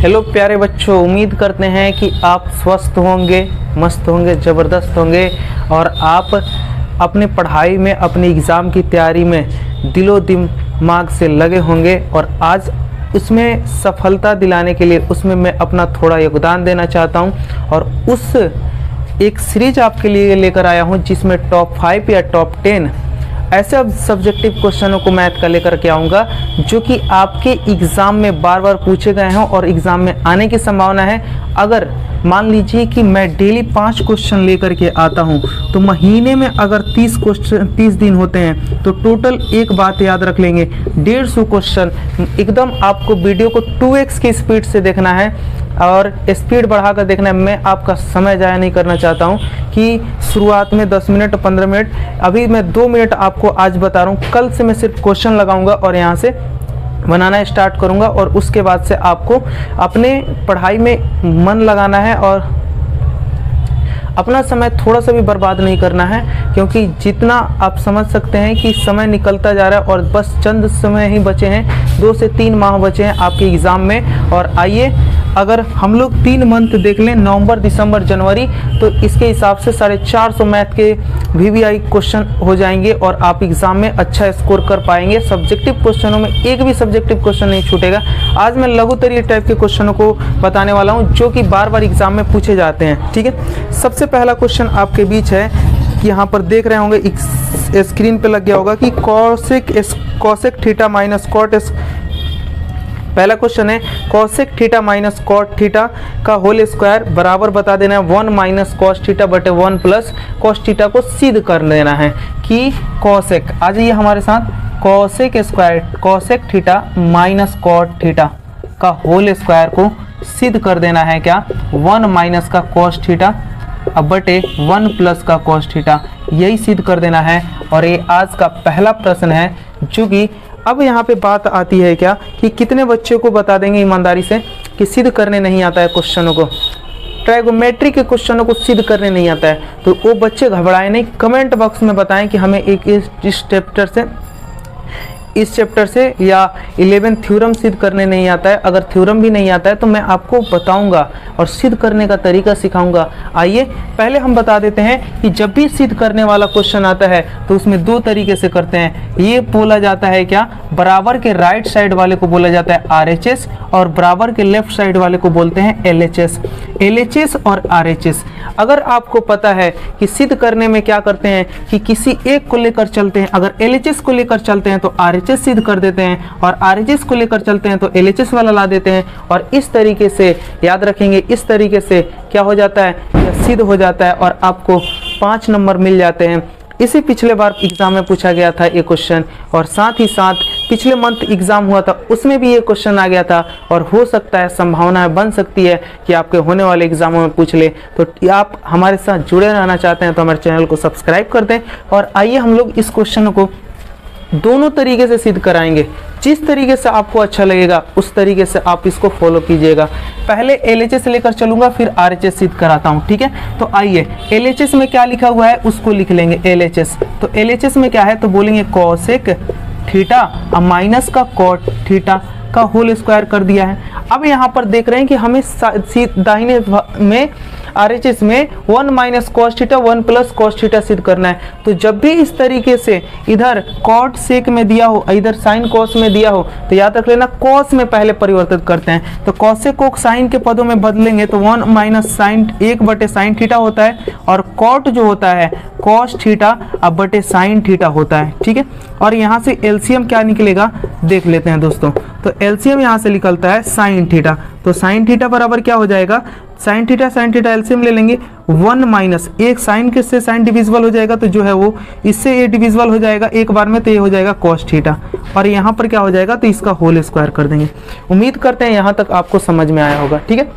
Hello प्यारे बच्चों, उम्मीद करते हैं कि आप स्वस्थ होंगे, मस्त होंगे, ज़बरदस्त होंगे और आप अपने पढ़ाई में, अपने एग्ज़ाम की तैयारी में दिलो दिमाग से लगे होंगे। और आज उसमें सफलता दिलाने के लिए उसमें मैं अपना थोड़ा योगदान देना चाहता हूं और उस एक सीरीज आपके लिए लेकर आया हूं जिसमें टॉप 5 या टॉप 10 ऐसे सब्जेक्टिव क्वेश्चनों को मैथ का लेकर के आऊँगा जो कि आपके एग्ज़ाम में बार बार पूछे गए हों और एग्ज़ाम में आने की संभावना है। अगर मान लीजिए कि मैं डेली 5 क्वेश्चन लेकर के आता हूं तो महीने में अगर 30 दिन होते हैं तो टोटल एक बात याद रख लेंगे, 150 क्वेश्चन। एकदम आपको वीडियो को 2x की स्पीड से देखना है और स्पीड बढ़ाकर देखना है। मैं आपका समय ज़ाया नहीं करना चाहता हूं कि शुरुआत में 10 मिनट 15 मिनट, अभी मैं 2 मिनट आपको आज बता रहा हूं। कल से मैं सिर्फ क्वेश्चन लगाऊंगा और यहाँ से बनाना स्टार्ट करूंगा और उसके बाद से आपको अपने पढ़ाई में मन लगाना है और अपना समय थोड़ा सा भी बर्बाद नहीं करना है, क्योंकि जितना आप समझ सकते हैं कि समय निकलता जा रहा है और बस चंद समय ही बचे हैं, 2 से 3 माह बचे हैं आपके एग्ज़ाम में। और आइए अगर हम लोग 3 मंथ देख लें, नवंबर, दिसंबर, जनवरी, तो इसके हिसाब से 450 मैथ के VVI क्वेश्चन हो जाएंगे और आप एग्ज़ाम में अच्छा स्कोर कर पाएंगे। सब्जेक्टिव क्वेश्चनों में एक भी सब्जेक्टिव क्वेश्चन नहीं छूटेगा। आज मैं लघुतरीय टाइप के क्वेश्चनों को बताने वाला हूं जो कि बार बार एग्ज़ाम में पूछे जाते हैं। ठीक है, सबसे पहला क्वेश्चन आपके बीच है कि यहाँ पर देख रहे होंगे, स्क्रीन पे लग गया होगा कि कॉसेक थीटा माइनस कॉट। पहला क्वेश्चन है cosec theta minus cot theta का होल स्क्वायर बराबर बता देना है 1 माइनस कॉस थीटा बटे 1 प्लस कॉस थीटा को सिद्ध कर देना है कि कॉसेक, आ जाइए हमारे साथ, cosec square cosec theta minus cot theta का होल स्क्वायर को सिद्ध कर देना है क्या, 1 माइनस का कॉस थीटा अब बटे 1 प्लस का कॉस थीटा, यही सिद्ध कर देना है। और ये आज का पहला प्रश्न है जो कि अब यहाँ पे बात आती है क्या कि कितने बच्चों को बता देंगे ईमानदारी से कि सिद्ध करने नहीं आता है क्वेश्चनों को, ट्राइगोमेट्री के क्वेश्चनों को सिद्ध करने नहीं आता है, तो वो बच्चे घबराए नहीं। कमेंट बॉक्स में बताएं कि हमें इस चैप्टर से या 11 थ्योरम सिद्ध करने नहीं आता है। अगर थ्योरम भी नहीं आता है तो मैं आपको बताऊंगा और सिद्ध करने का तरीका सिखाऊंगा। आइए पहले हम बता देते हैं कि जब भी सिद्ध करने वाला क्वेश्चन आता है तो उसमें 2 तरीके से करते हैं। ये बोला जाता है क्या, बराबर के राइट साइड वाले को बोला जाता है RHS और बराबर के लेफ्ट साइड वाले को बोलते हैं LHS। LHS और RHS अगर आपको पता है कि सिद्ध करने में क्या करते हैं कि किसी एक को लेकर चलते हैं, अगर LHS को लेकर चलते हैं तो RHS सिद्ध कर देते हैं और RHS को लेकर चलते हैं तो LHS वाला ला देते हैं। और इस तरीके से याद रखेंगे, इस तरीके से क्या हो जाता है, यह सिद्ध हो जाता है और आपको 5 नंबर मिल जाते हैं। इसे पिछले बार एग्जाम में पूछा गया था ये क्वेश्चन, और साथ ही साथ पिछले मंथ एग्जाम हुआ था उसमें भी ये क्वेश्चन आ गया था और हो सकता है, संभावना बन सकती है कि आपके होने वाले एग्जामों में पूछ ले। तो आप हमारे साथ जुड़े रहना चाहते हैं तो हमारे चैनल को सब्सक्राइब कर दें। और आइए हम लोग इस क्वेश्चन को दोनों तरीके से सिद्ध कराएंगे, जिस तरीके से आपको अच्छा लगेगा उस तरीके से आप इसको फॉलो कीजिएगा। पहले LHS लेकर चलूंगा फिर RHS सिद्ध कराता हूं, ठीक है। तो आइए LHS में क्या लिखा हुआ है उसको लिख लेंगे। LHS तो LHS में क्या है तो बोलेंगे कॉसेक थीटा और माइनस का कॉट थीटा का होल स्क्वायर कर दिया है। अब यहाँ पर देख रहे हैं कि हमें दाहिने में RHS में 1 minus cos theta 1 plus cos theta सिद्ध करना है। तो जब भी इस तरीके से इधर कॉट सेक में दिया हो, इधर साइन कॉस में दिया हो, तो याद रख लेना कॉस में पहले परिवर्तित करते हैं। तो कॉसेक को साइन के पदों में बदलेंगे तो 1 माइनस साइन 1 बटे साइन थीटा होता है और कॉट जो होता है कॉस थीटा अब बटे साइन थीटा होता है, ठीक है। और यहाँ से एलसीएम क्या निकलेगा देख लेते हैं दोस्तों। तो एलसीएम यहाँ से निकलता है साइन थीटा, तो साइन थीटा बराबर क्या हो जाएगा, साइन थीटा एलसीएम ले लेंगे 1 माइनस एक साइन के से साइन डिविजिबल हो जाएगा तो जो है वो इससे ये डिविजिबल हो जाएगा एक बार में, तो ये हो जाएगा कॉस थीटा और यहाँ पर क्या हो जाएगा तो इसका होल स्क्वायर कर देंगे। उम्मीद करते हैं यहाँ तक आपको समझ में आया होगा, ठीक है।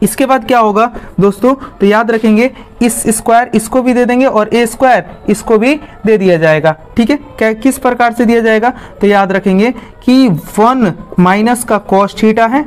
इसके बाद क्या होगा दोस्तों, तो याद रखेंगे इस स्क्वायर इसको भी दे देंगे और ए स्क्वायर इसको भी दे दिया जाएगा, ठीक है। क्या किस प्रकार से दिया जाएगा तो याद रखेंगे कि 1 माइनस का कॉस थीटा है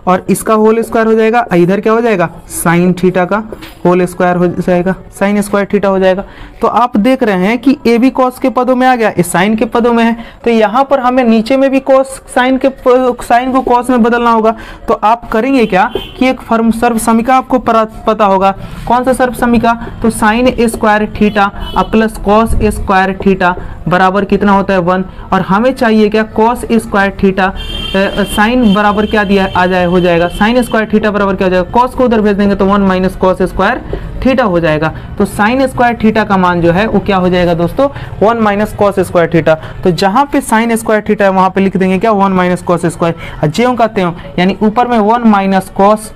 और इसका होल स्क्वायर हो जाएगा, इधर क्या हो जाएगा साइन थीटा का होल स्क्वायर हो जाएगा, साइन स्क्वायर थीटा हो जाएगा। तो आप देख रहे हैं कि ए भी कॉस के पदों में आ गया, इस साइन के पदों में है, तो यहाँ पर हमें नीचे में भी कॉस साइन को कॉस में बदलना होगा। तो आप करेंगे क्या कि एक सर्व समीका आपको पता होगा, कौन सा सर्व समीका, तो sign A square theta plus cos A square theta बराबर कितना होता है 1, और हमें चाहिए क्या cos A square theta sine बराबर क्या दिया आ जाए हो जाएगा साइन स्क्वायर थीटा बराबर क्या हो जाएगा, कॉस को उधर भेज देंगे तो 1 माइनस कॉस स्क्वायर थीटा हो जाएगा। तो साइन स्क्वायर थीटा का मान जो है वो क्या हो जाएगा दोस्तों 1 माइनस कॉस स्क्वायर थीटा। तो जहां पे साइन स्क्वायर थीटा है वहां पे लिख देंगे क्या 1 माइनस कॉस स्क्वायर, ज्यों का त्यों, यानी ऊपर में 1 माइनस कॉस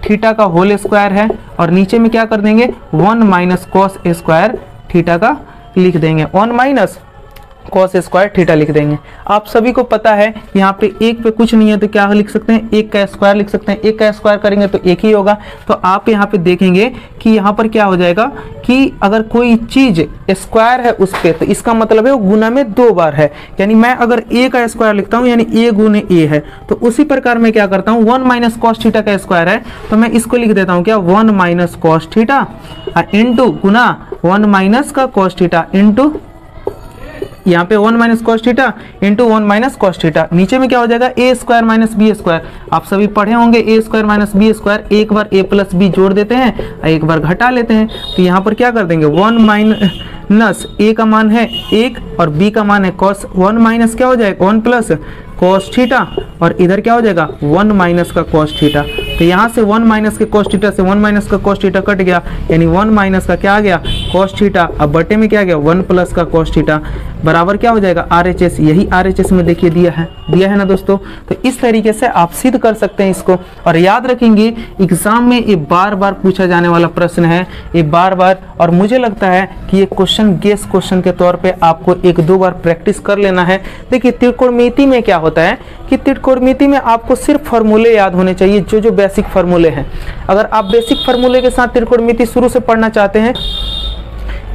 थीटा का होल स्क्वायर है और नीचे में क्या कर देंगे 1 माइनस कॉस स्क्वायर थीटा का लिख देंगे, 1 माइनस कॉस स्क्वायर थीटा लिख देंगे। आप सभी को पता है यहाँ पे एक पे कुछ नहीं है तो क्या लिख सकते हैं, एक का स्क्वायर लिख सकते हैं, एक का स्क्वायर करेंगे तो एक ही होगा। तो आप यहाँ पे देखेंगे कि यहाँ पर क्या हो जाएगा कि अगर कोई चीज स्क्वायर है उस पे तो इसका मतलब है वो गुना में 2 बार है, यानी मैं अगर ए का स्क्वायर लिखता हूँ यानी ए गुने ए है, तो उसी प्रकार मैं क्या करता हूँ 1 माइनस कॉस थीटा का स्क्वायर है तो मैं इसको लिख देता हूँ क्या 1 माइनस कॉस थीटा इंटू गुना 1 माइनस का कॉस थीटा इंटू यहाँ पे 1 minus cos theta into 1 minus cos theta, नीचे में क्या हो जाएगा ए स्क्वायर माइनस बी स्क्वायर। आप सभी पढ़े होंगे ए स्क्वायर माइनस बी स्क्वायर, एक बार ए प्लस बी जोड़ देते हैं एक बार घटा लेते हैं, तो यहाँ पर क्या कर देंगे 1 माइनस ए का मान है 1 और बी का मान है कॉस, 1 माइनस क्या हो जाएगा 1 प्लस कॉस थीटा और इधर क्या हो जाएगा 1 माइनस का कॉस थीटा। तो यहाँ से 1 माइनस के कॉस थीटा से 1 माइनस का कॉस थीटा कट गया, यानी 1 माइनस का क्या आ गया कॉस थीटा, अब बटे में क्या आ गया 1 प्लस का कॉस थीटा बराबर क्या हो जाएगा RHS, यही RHS में देखिए दिया है ना दोस्तों। तो इस तरीके से आप सिद्ध कर सकते हैं इसको, और याद रखेंगे एग्जाम में ये बार बार पूछा जाने वाला प्रश्न है, ये बार बार, और मुझे लगता है कि ये क्वेश्चन गेस क्वेश्चन के तौर पे आपको 1-2 बार प्रैक्टिस कर लेना है। देखिए त्रिकोणमिति में क्या होता है कि त्रिकोणमिति में आपको सिर्फ फार्मूले याद होने चाहिए, जो बेसिक फार्मूले हैं। अगर आप बेसिक फार्मूले के साथ त्रिकोणमिति शुरू से पढ़ना चाहते हैं,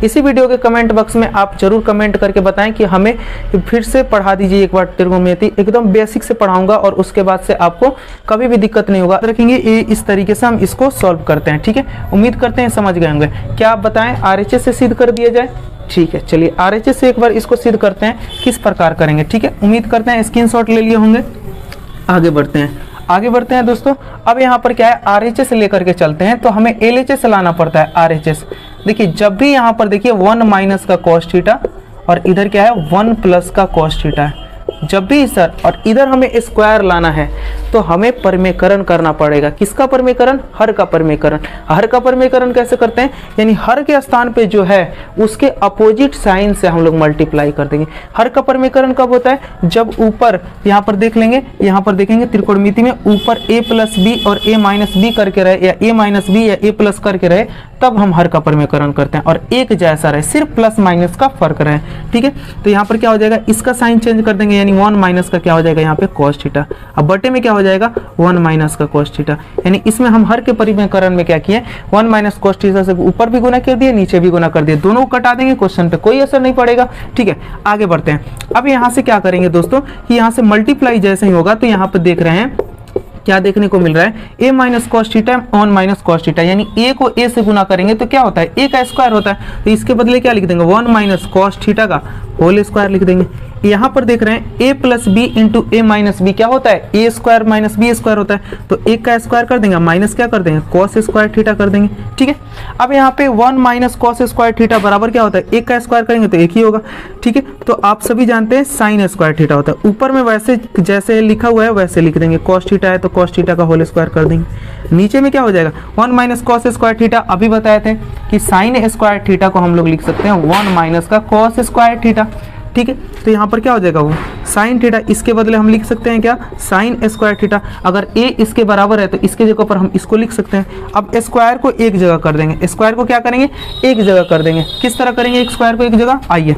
इसी वीडियो के कमेंट बॉक्स में आप जरूर कमेंट करके बताएं कि हमें फिर से पढ़ा दीजिए एक बार त्रिकोणमिति, एकदम बेसिक से पढ़ाऊंगा और उसके बाद से आपको कभी भी दिक्कत नहीं होगा। रखेंगे ये इस तरीके से हम इसको सॉल्व करते हैं, ठीक है। उम्मीद करते हैं समझ गए होंगे। क्या आप बताएं RHS से सिद्ध कर दिया जाए? ठीक है, चलिए RHS से एक बार इसको सिद्ध करते हैं, किस प्रकार करेंगे, ठीक है। उम्मीद करते हैं स्क्रीनशॉट ले लिए होंगे। आगे बढ़ते हैं दोस्तों। अब यहाँ पर क्या है RHS लेकर के चलते हैं, तो हमें LHS लाना पड़ता है RHS। देखिए जब भी यहाँ पर देखिए 1 माइनस का कॉस थीटा और इधर क्या है 1 प्लस का कॉस थीटा है, जब भी सर और इधर हमें स्क्वायर लाना है तो हमें परमेकरण करना पड़ेगा। किसका परमेकरण? हर का परमेकरण। हर का परमेकरण कैसे करते हैं, यानी हर के स्थान पे जो है उसके अपोजिट साइन से हम लोग मल्टीप्लाई कर देंगे। हर का परमेकरण कब होता है? जब ऊपर यहाँ पर देख लेंगे, यहाँ पर देखेंगे त्रिकोणमिति में ऊपर a प्लस बी और a माइनस बी करके रहे, या a माइनस बी या a प्लस करके रहे, तब हम हर का परमेकरण करते हैं, और एक जैसा रहे, सिर्फ प्लस माइनस का फर्क रहे, ठीक है। तो यहाँ पर क्या हो जाएगा, इसका साइन चेंज कर देंगे, यानी 1 माइनस का क्या हो जाएगा यहाँ पे कॉस थीटा, अब बटे में क्या हो जाएगा 1 माइनस का कॉस थीटा, यानी इसमें हम हर के परिमेकरण में क्या किए 1 माइनस कॉस थीटा से ऊपर भी गुना कर दिए, नीचे भी गुना कर दिए, दोनों को कटा देंगे, क्वेश्चन पे कोई असर नहीं पड़ेगा, ठीक है। आगे बढ़ते हैं। अब यहाँ से क्या करेंगे दोस्तों कि यहाँ से मल्टीप्लाई जैसे ही होगा तो यहाँ पर देख रहे हैं क्या देखने को मिल रहा है, a minus cos theta 1 minus cos theta, यानी a को a से गुना करेंगे तो क्या होता है a का स्क्वायर होता है, तो इसके बदले क्या लिख देंगे 1 माइनस कॉस थीटा का होल स्क्वायर लिख देंगे। यहाँ पर देख रहे हैं a plus B into A minus B क्या होता है a square minus B square होता है, तो एक का स्क्वायर कर देंगे, माइनस क्या कर देंगे कॉस स्क्वायर थीटा कर देंगे, ठीक है। अब यहाँ पे 1 माइनस कॉस स्क्वायर थीटा बराबर क्या होता है, एक का स्क्वायर करेंगे तो एक ही होगा, ठीक है। तो आप सभी जानते हैं साइन स्क्वायर थीटा होता है, ऊपर में वैसे जैसे लिखा हुआ है वैसे लिख देंगे, कॉस थीटा है तो कॉस थीटा का होल स्क्वायर कर देंगे, नीचे में क्या हो जाएगा 1 माइनस कॉस स्क्वायर थीटा। अभी बताए थे कि साइन स्क्वायर थीटा को हम लोग लिख सकते हैं 1 माइनस का कॉस स्क्वायर थीटा, ठीक है। तो यहाँ पर क्या हो जाएगा वो साइन थीटा, इसके बदले हम लिख सकते हैं क्या साइन स्क्वायर थीटा। अगर a इसके बराबर है तो इसके जगह पर हम इसको लिख सकते हैं। अब स्क्वायर को एक जगह कर देंगे, स्क्वायर को क्या करेंगे एक जगह कर देंगे। किस तरह करेंगे स्क्वायर को एक जगह, आइए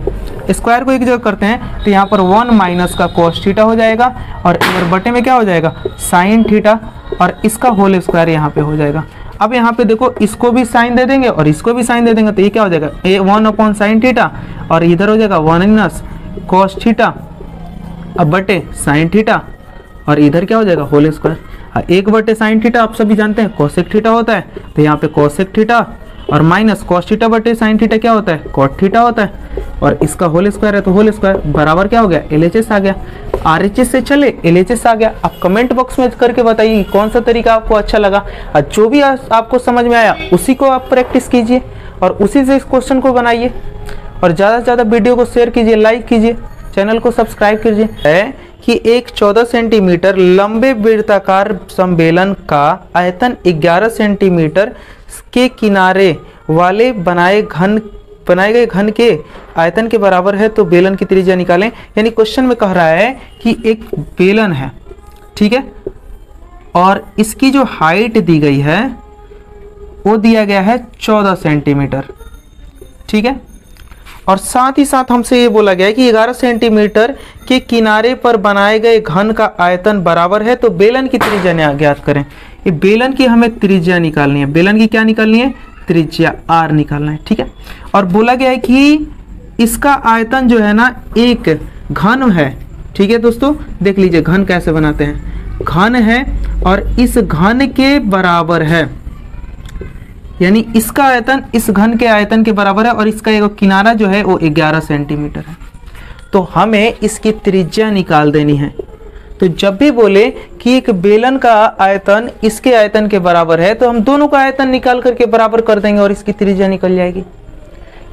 स्क्वायर को एक जगह करते हैं, तो यहाँ पर 1 माइनस का कॉस थीटा हो जाएगा और इधर बटे में क्या हो जाएगा साइन थीटा और इसका होल स्क्वायर यहाँ पे हो जाएगा। अब यहाँ पे देखो इसको भी साइन दे देंगे और इसको भी साइन दे देंगे, तो ये क्या हो जाएगा 1 अपॉन साइन थीटा और इधर हो जाएगा 1 माइनस कॉस थीटा अब बटे साइन थीटा और इधर क्या हो जाएगा होल स्क्वायर। 1/sin थीटा आप सभी जानते हैं कोसेक थीटा होता है, तो यहाँ पे कोसेक थीटा और माइनस कॉस थीटा बटे साइन थीटा क्या होता है कॉट थीटा होता है, और इसका होल स्क्वायर है तो होल स्क्वायर बराबर क्या हो गया LHS आ गया। RHS से चले LHS आ गया। आप कमेंट बॉक्स में करके बताइए कौन सा तरीका आपको अच्छा लगा, और जो भी आपको समझ में आया उसी को आप प्रैक्टिस कीजिए और उसी से इस क्वेश्चन को बनाइए, और ज़्यादा से ज़्यादा वीडियो को शेयर कीजिए, लाइक कीजिए, चैनल को सब्सक्राइब कीजिए। है कि एक 14 सेंटीमीटर लंबे वृत्ताकार समबेलन का आयतन 11 सेंटीमीटर के किनारे वाले बनाए गए घन के आयतन के बराबर है, तो बेलन की त्रिज्या निकालें। यानी क्वेश्चन में कह रहा है कि एक बेलन है, ठीक है, और इसकी जो हाइट दी गई है वो दिया गया है 14 सेंटीमीटर, ठीक है, और साथ ही साथ हमसे ये बोला गया है कि 11 सेंटीमीटर के किनारे पर बनाए गए घन का आयतन बराबर है, तो बेलन की त्रिज्या ज्ञात करें। ये बेलन की हमें त्रिज्या निकालनी है, बेलन की क्या निकालनी है त्रिज्या r निकालना है, ठीक है। और बोला गया है कि इसका आयतन जो है ना एक घन है, ठीक है दोस्तों, देख लीजिए घन कैसे बनाते हैं, घन है और इस घन के बराबर है, यानी इसका आयतन इस घन के आयतन के बराबर है, और इसका एक किनारा जो है वो 11 सेंटीमीटर है, तो हमें इसकी त्रिज्या निकाल देनी है। तो जब भी बोले कि एक बेलन का आयतन इसके आयतन के बराबर है, तो हम दोनों का आयतन निकाल करके बराबर कर देंगे और इसकी त्रिज्या निकल जाएगी।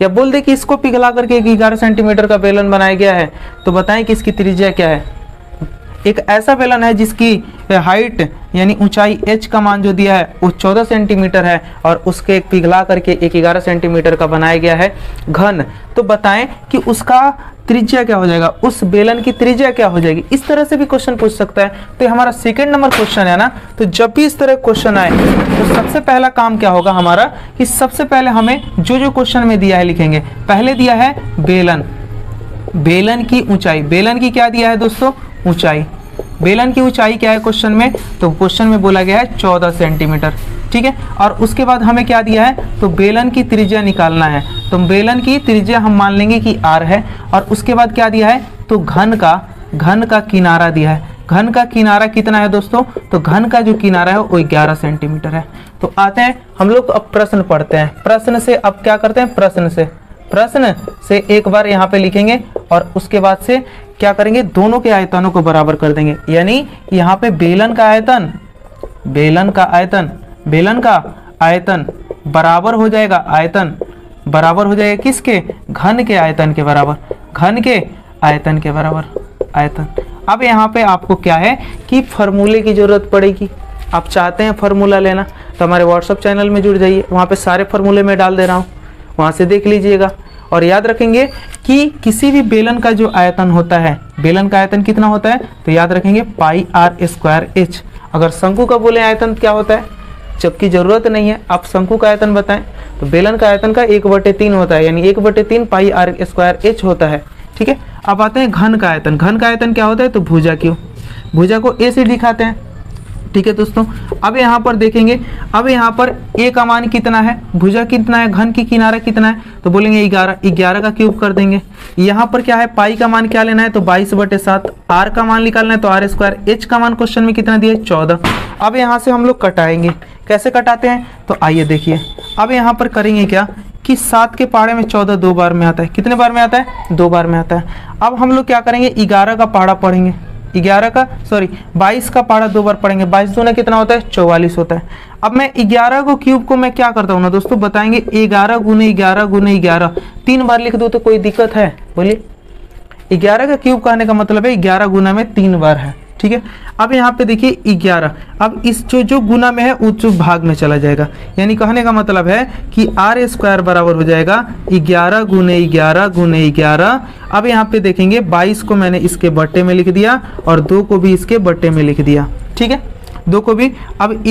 या बोल दे कि इसको पिघला करके 11 सेंटीमीटर का बेलन बनाया गया है, तो बताएं कि इसकी त्रिज्या क्या है। एक ऐसा बेलन है जिसकी हाइट यानी ऊंचाई h का मान जो दिया है वो 14 सेंटीमीटर है, और उसके पिघला करके एक 11 सेंटीमीटर का बनाया गया है घन, तो बताएं कि उसका त्रिज्या क्या हो जाएगा, उस बेलन की त्रिज्या क्या हो जाएगी। इस तरह से भी क्वेश्चन पूछ सकता है। तो हमारा सेकंड नंबर क्वेश्चन है ना, तो जब भी इस तरह क्वेश्चन आए तो सबसे पहला काम क्या होगा हमारा कि सबसे पहले हमें जो क्वेश्चन में दिया है लिखेंगे। पहले दिया है बेलन, बेलन की ऊंचाई, बेलन की क्या दिया है दोस्तों ऊंचाई, बेलन की ऊंचाई क्या है क्वेश्चन में, तो क्वेश्चन में बोला गया है 14 सेंटीमीटर, ठीक है। और उसके बाद हमें क्या दिया है, तो बेलन की त्रिज्या निकालना है, तो बेलन की त्रिज्या हम मान लेंगे कि r है, और उसके बाद क्या दिया है, तो घन का किनारा दिया है। घन का किनारा कितना है दोस्तों, तो घन का जो किनारा है वो 11 सेंटीमीटर है। तो आते हैं हम लोग अब प्रश्न पढ़ते हैं। प्रश्न से अब क्या करते हैं, प्रश्न से एक बार यहाँ पे लिखेंगे और उसके बाद से क्या करेंगे, दोनों के आयतनों को बराबर कर देंगे। यानी यहाँ पे बेलन का आयतन बराबर हो जाएगा, आयतन बराबर हो जाएगा किसके, घन के आयतन के बराबर, घन के आयतन के बराबर आयतन। अब यहाँ पे आपको क्या है कि फॉर्मूले की जरूरत पड़ेगी। आप चाहते हैं फॉर्मूला लेना तो हमारे व्हाट्सएप चैनल में जुड़ जाइए, वहाँ पे सारे फॉर्मूले में डाल दे रहा हूँ, वहाँ से देख लीजिएगा। और याद रखेंगे कि किसी भी बेलन का जो आयतन होता है, बेलन का आयतन कितना होता है, तो याद रखेंगे पाई r स्क्वायर h। अगर शंकु का बोले आयतन क्या होता है, जबकि जरूरत नहीं है, आप शंकु का आयतन बताएं, तो बेलन का आयतन का 1/3 होता है, यानी 1/3 पाई r स्क्वायर h होता है, ठीक है। अब आते हैं घन का आयतन। घन का आयतन क्या होता है, तो भुजा क्यों, भुजा को a से दिखाते हैं, ठीक है दोस्तों। अब यहाँ पर देखेंगे, अब यहाँ पर a का मान कितना है, भुजा कितना है, घन की किनारा कितना है, तो बोलेंगे 11 का क्यूब कर देंगे। यहाँ पर क्या है, पाई का मान क्या लेना है, तो 22/7। r का मान निकालना है तो r स्क्वायर। h का मान क्वेश्चन में कितना दिया है, 14। अब यहाँ से हम लोग कटाएंगे, कैसे कटाते हैं, तो आइए देखिए। अब यहाँ पर करेंगे क्या कि 7 के पहाड़े में 14 2 बार में आता है, कितने बार में आता है, 2 बार में आता है। अब हम लोग क्या करेंगे, 11 का पहाड़ा पढ़ेंगे, 22 का पहाड़ा 2 बार पढ़ेंगे, 22 दूना कितना होता है, 44 होता है। अब मैं 11 को क्यूब को मैं क्या करता हूँ ना दोस्तों, बताएंगे 11 गुने 11 गुने 11, 3 बार लिख दो तो कोई दिक्कत है, बोलिए। 11 का क्यूब कहने का मतलब है 11 गुना में 3 बार है, ठीक है। अब यहाँ पे देखिए 11, अब इस जो गुना में है उस भाग में चला जाएगा, यानी कहने का मतलब है कि r स्क्वायर बराबर हो जाएगा 11 गुने 11 गुने 11। अब यहाँ पे देखेंगे 22 को मैंने इसके बट्टे में लिख दिया और 2 को भी इसके बट्टे में लिख दिया, ठीक है, 2 को भी। अब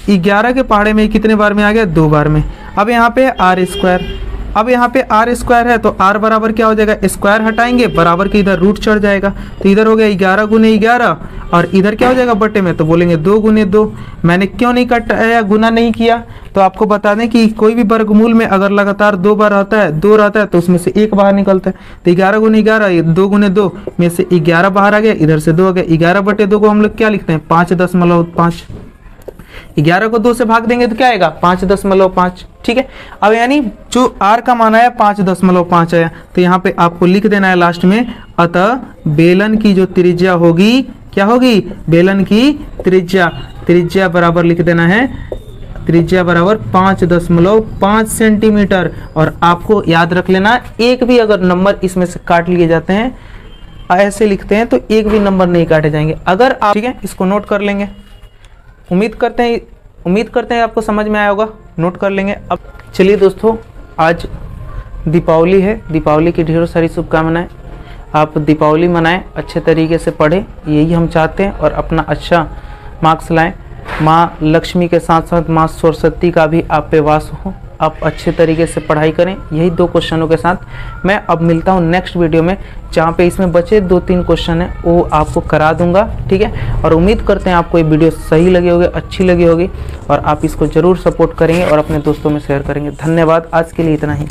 11 के पहाड़े में कितने बार में आ गया, 2 बार में। अब यहाँ पे r स्क्वायर, अब यहाँ पे आर स्क्वायर है तो आर बराबर क्या हो जाएगा, स्क्वायर हटाएंगे बराबर के इधर रूट चढ़ जाएगा, तो इधर हो गया 11 गुने 11 और इधर क्या हो जाएगा बटे में, तो बोलेंगे 2 गुने 2। मैंने क्यों नहीं कटाया, गुना नहीं किया, तो आपको बता दें कि कोई भी वर्गमूल में अगर लगातार 2 बार आता है, 2 रहता है तो उसमें से 1 बाहर निकलता है, तो 11 गुने 11 2 गुने 2 में से 11 बाहर आ गया, इधर से 2 आ गया। 11 बटे 2 को हम लोग क्या लिखते हैं 5.5। 11 को 2 से भाग देंगे तो क्या आएगा 5.5, ठीक है। अब यानी जो r का मान आया 5.5 आया, तो यहाँ पे आपको लिख देना है लास्ट में, अतः बेलन की जो त्रिज्या होगी क्या होगी, बेलन की त्रिज्या बराबर लिख देना है, त्रिज्या बराबर 5.5 सेंटीमीटर। और आपको याद रख लेना, एक भी अगर नंबर इसमें से काट लिए जाते हैं, ऐसे लिखते हैं तो एक भी नंबर नहीं काटे जाएंगे अगर आप, ठीक है, इसको नोट कर लेंगे। उम्मीद करते हैं आपको समझ में आया होगा, नोट कर लेंगे। अब चलिए दोस्तों, आज दीपावली है, दीपावली की ढेरों सारी शुभकामनाएं। आप दीपावली मनाएं, अच्छे तरीके से पढ़ें, यही हम चाहते हैं, और अपना अच्छा मार्क्स लाएं। माँ लक्ष्मी के साथ साथ माँ सरस्वती का भी आप पे वास हो, आप अच्छे तरीके से पढ़ाई करें। यही 2 क्वेश्चनों के साथ मैं अब मिलता हूँ नेक्स्ट वीडियो में, जहाँ पे इसमें बचे 2-3 क्वेश्चन हैं वो आपको करा दूंगा, ठीक है। और उम्मीद करते हैं आपको ये वीडियो सही लगी होगी, अच्छी लगी होगी, और आप इसको ज़रूर सपोर्ट करेंगे और अपने दोस्तों में शेयर करेंगे। धन्यवाद, आज के लिए इतना ही।